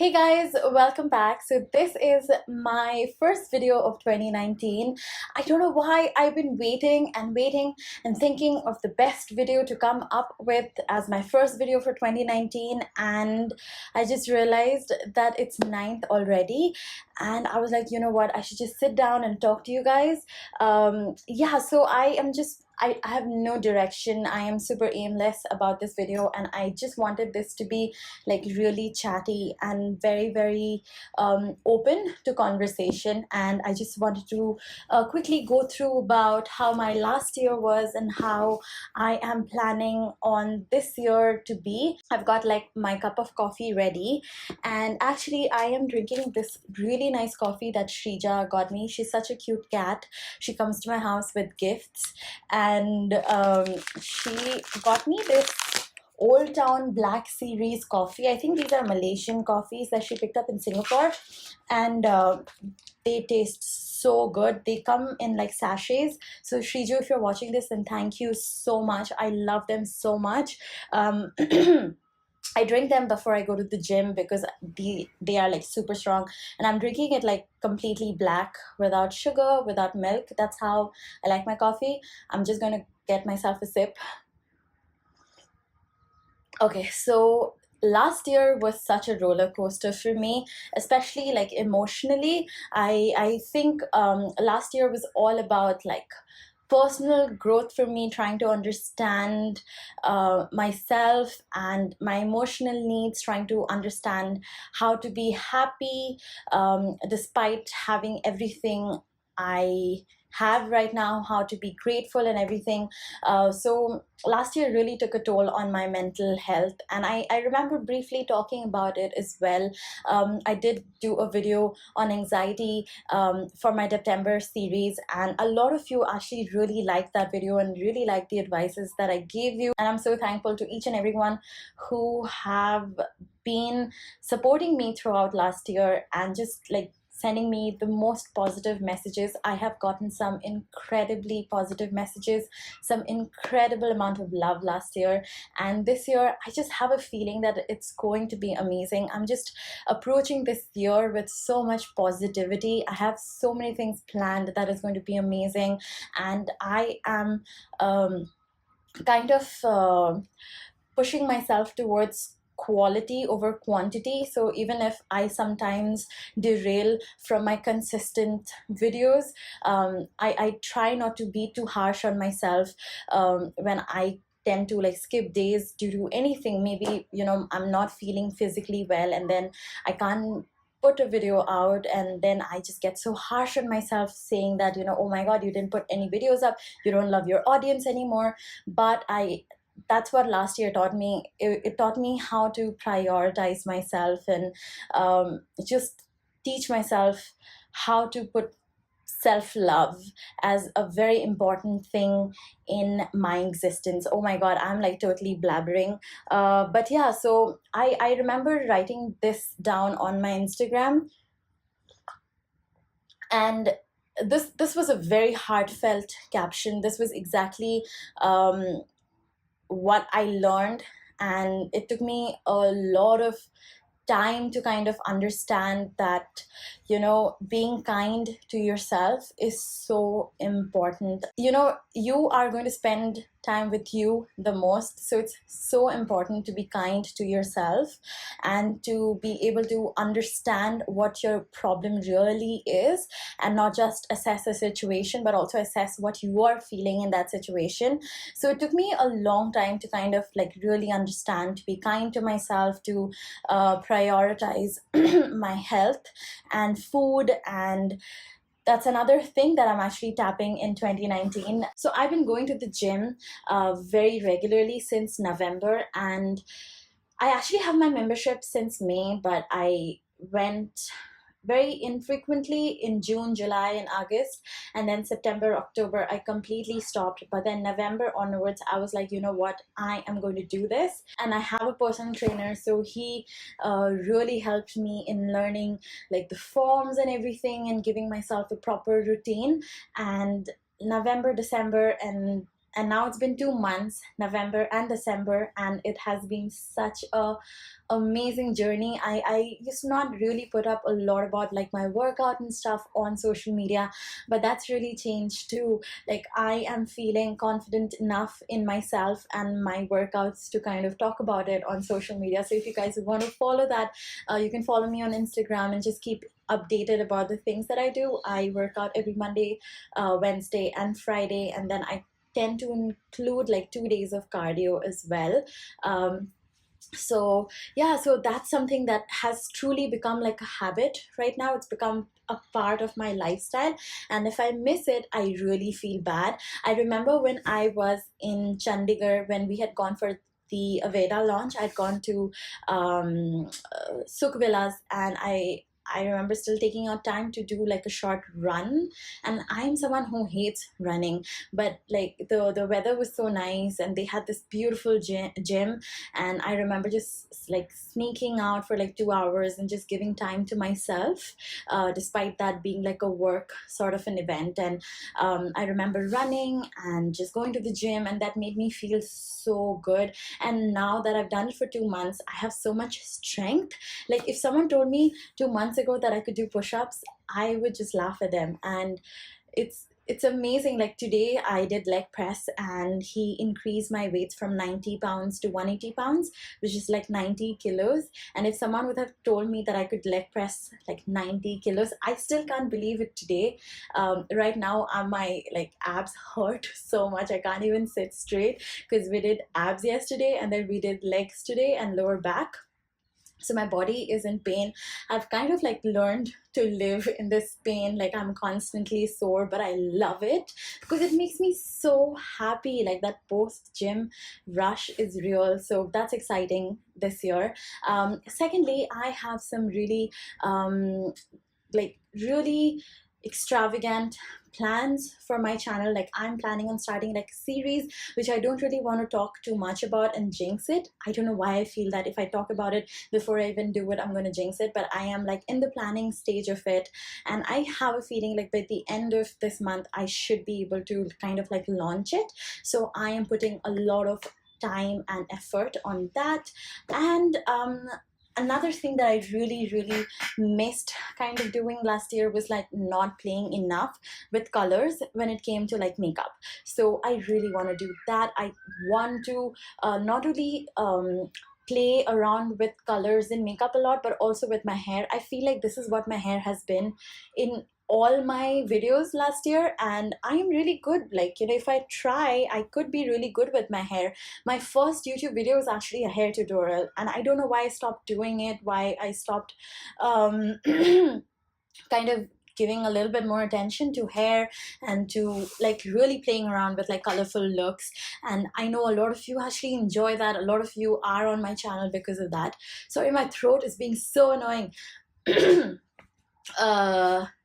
Hey guys, welcome back. So this is my first video of 2019. I don't know why I've been waiting and thinking of the best video to come up with as my first video for 2019, and I just realized that it's 9th already, and I was like, you know what, I should just sit down and talk to you guys. Yeah, so I have no direction. I am super aimless about this video, and I just wanted this to be like really chatty and very open to conversation. And I just wanted to quickly go through about how my last year was and how I am planning on this year to be. I've got like my cup of coffee ready, and actually I am drinking this really nice coffee that Shrija got me. She's such a cute cat. She comes to my house with gifts, and she got me this Old Town Black Series coffee. I think these are Malaysian coffees that she picked up in Singapore, and they taste so good. They come in like sachets. So Shriju, if you're watching this, then thank you so much. I love them so much. I drink them before I go to the gym because they are like super strong, and I'm drinking it like completely black, without sugar, without milk. That's how I like my coffee. I'm just gonna get myself a sip. Okay, so last year was such a roller coaster for me, especially like emotionally. I think last year was all about like personal growth for me, trying to understand myself and my emotional needs, trying to understand how to be happy despite having everything I have right now, how to be grateful and everything. So last year really took a toll on my mental health, and I remember briefly talking about it as well. I did do a video on anxiety for my September series, and a lot of you actually really liked that video and really liked the advices that I gave you, and I'm so thankful to each and everyone who have been supporting me throughout last year and just like sending me the most positive messages. I have gotten some incredibly positive messages, some incredible amount of love last year, and this year I just have a feeling that it's going to be amazing. I'm just approaching this year with so much positivity. I have so many things planned that is going to be amazing, and I am kind of pushing myself towards quality over quantity. So even if I sometimes derail from my consistent videos, I try not to be too harsh on myself when I tend to like skip days due to anything. Maybe, you know, I'm not feeling physically well, and then I can't put a video out, and then I just get so harsh on myself, saying that, you know, oh my god, you didn't put any videos up, you don't love your audience anymore. But that's what last year taught me. It taught me how to prioritize myself, and just teach myself how to put self-love as a very important thing in my existence. Oh my god, I'm like totally blabbering, but yeah, so I remember writing this down on my Instagram, and this was a very heartfelt caption. This was exactly what I learned, and it took me a lot of time to kind of understand that, you know, being kind to yourself is so important. You know, you are going to spend time with you the most, so it's so important to be kind to yourself and to be able to understand what your problem really is, and not just assess a situation but also assess what you are feeling in that situation. So it took me a long time to kind of like really understand, to be kind to myself, to prioritize my health and food. And that's another thing that I'm actually tapping in 2019. So I've been going to the gym very regularly since November, and I actually have my membership since May, but I went very infrequently in June, July, and August, and then September, October, I completely stopped. But then November onwards, I was like, you know what, I am going to do this. And I have a personal trainer, so he really helped me in learning like the forms and everything and giving myself a proper routine. And November, December, and and now it's been 2 months, November and December, and it has been such a amazing journey. I used to not really put up a lot about like my workout and stuff on social media, but that's really changed too. Like I am feeling confident enough in myself and my workouts to kind of talk about it on social media. So if you guys want to follow that, you can follow me on Instagram and just keep updated about the things that I do. I work out every Monday, Wednesday and Friday, and then I tend to include like 2 days of cardio as well. So yeah, so that's something that has truly become like a habit right now. It's become a part of my lifestyle, and if I miss it, I really feel bad. I remember when I was in Chandigarh, when we had gone for the Aveda launch, I'd gone to Sukh Villas, and I remember still taking out time to do like a short run. And I'm someone who hates running, but like the weather was so nice, and they had this beautiful gym, and I remember just like sneaking out for like 2 hours and just giving time to myself, despite that being like a work sort of an event. And I remember running and just going to the gym, and that made me feel so good. And now that I've done it for 2 months, I have so much strength. Like if someone told me 2 months ago that I could do push-ups, I would just laugh at them. And it's amazing. Like today I did leg press, and he increased my weights from 90 pounds to 180 pounds, which is like 90 kilos. And if someone would have told me that I could leg press like 90 kilos, I still can't believe it today. Right now, my like abs hurt so much, I can't even sit straight, because we did abs yesterday, and then we did legs today and lower back. So my body is in pain. I've kind of like learned to live in this pain. Like I'm constantly sore, but I love it because it makes me so happy. Like that post gym rush is real. So that's exciting this year. Secondly, I have some really like really extravagant plans for my channel. Like I'm planning on starting like a series, which I don't really want to talk too much about and jinx it. I don't know why I feel that if I talk about it before I even do it, I'm going to jinx it, but I am like in the planning stage of it. And I have a feeling like by the end of this month I should be able to kind of like launch it. So I am putting a lot of time and effort on that. And another thing that I really missed kind of doing last year was like not playing enough with colors when it came to like makeup. So I really want to do that. I want to not only play around with colors in makeup a lot, but also with my hair. I feel like this is what my hair has been in all my videos last year, and I'm really good. Like, you know, if I try, I could be really good with my hair. My first YouTube video was actually a hair tutorial, and I don't know why I stopped doing it, why I stopped um, kind of giving a little bit more attention to hair and to like really playing around with like colorful looks. And I know a lot of you actually enjoy that. A lot of you are on my channel because of that. Sorry, my throat is being so annoying.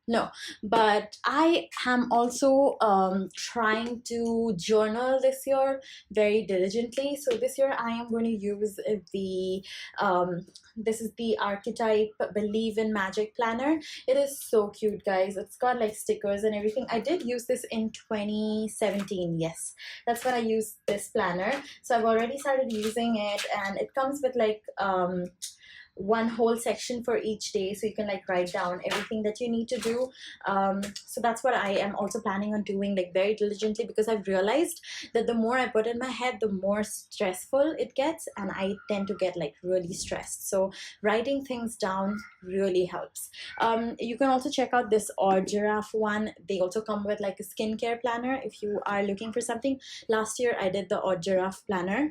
No, but I am also trying to journal this year very diligently. So this year I am going to use the this is the Archetype Believe in Magic planner. It is so cute, guys. It's got like stickers and everything. I did use this in 2017. Yes, that's when I used this planner. So I've already started using it, and it comes with like one whole section for each day, so you can like write down everything that you need to do. So that's what I am also planning on doing like very diligently, because I've realized that the more I put in my head, the more stressful it gets, and I tend to get like really stressed. So writing things down really helps. You can also check out this Odd Giraffe one. They also come with like a skincare planner if you are looking for something. Last year I did the Odd Giraffe planner.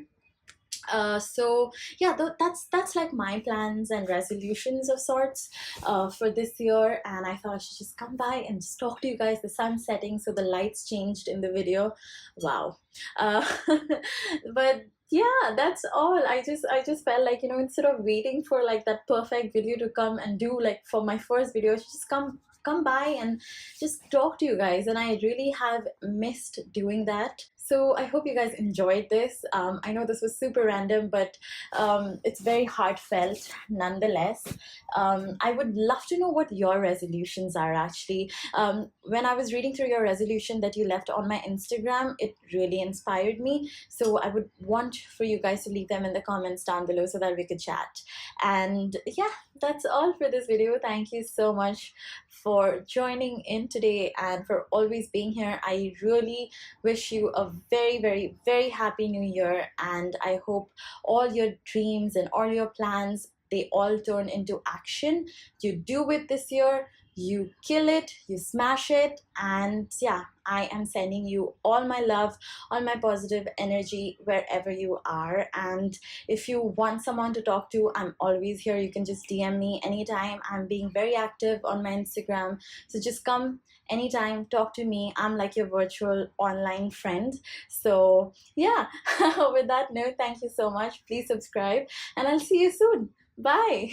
So yeah, that's like my plans and resolutions of sorts for this year. And I thought I should just come by and just talk to you guys. The sun's setting, so the lights changed in the video. Wow. But yeah, that's all. I just felt like, you know, instead of waiting for like that perfect video to come and do like for my first video, I should just come by and just talk to you guys. And I really have missed doing that. So I hope you guys enjoyed this. I know this was super random, but it's very heartfelt nonetheless. I would love to know what your resolutions are actually. When I was reading through your resolution that you left on my Instagram, it really inspired me. So I would want for you guys to leave them in the comments down below so that we could chat. And yeah, that's all for this video. Thank you so much for joining in today and for always being here. I really wish you a very, very, very happy new year, and I hope all your dreams and all your plans, they all turn into action. You do it this year, you kill it, you smash it, and yeah, I am sending you all my love, all my positive energy wherever you are. And if you want someone to talk to, I'm always here. You can just DM me anytime. I'm being very active on my Instagram, so just come anytime, talk to me. I'm like your virtual online friend. So yeah, with that note, thank you so much. Please subscribe, and I'll see you soon. Bye.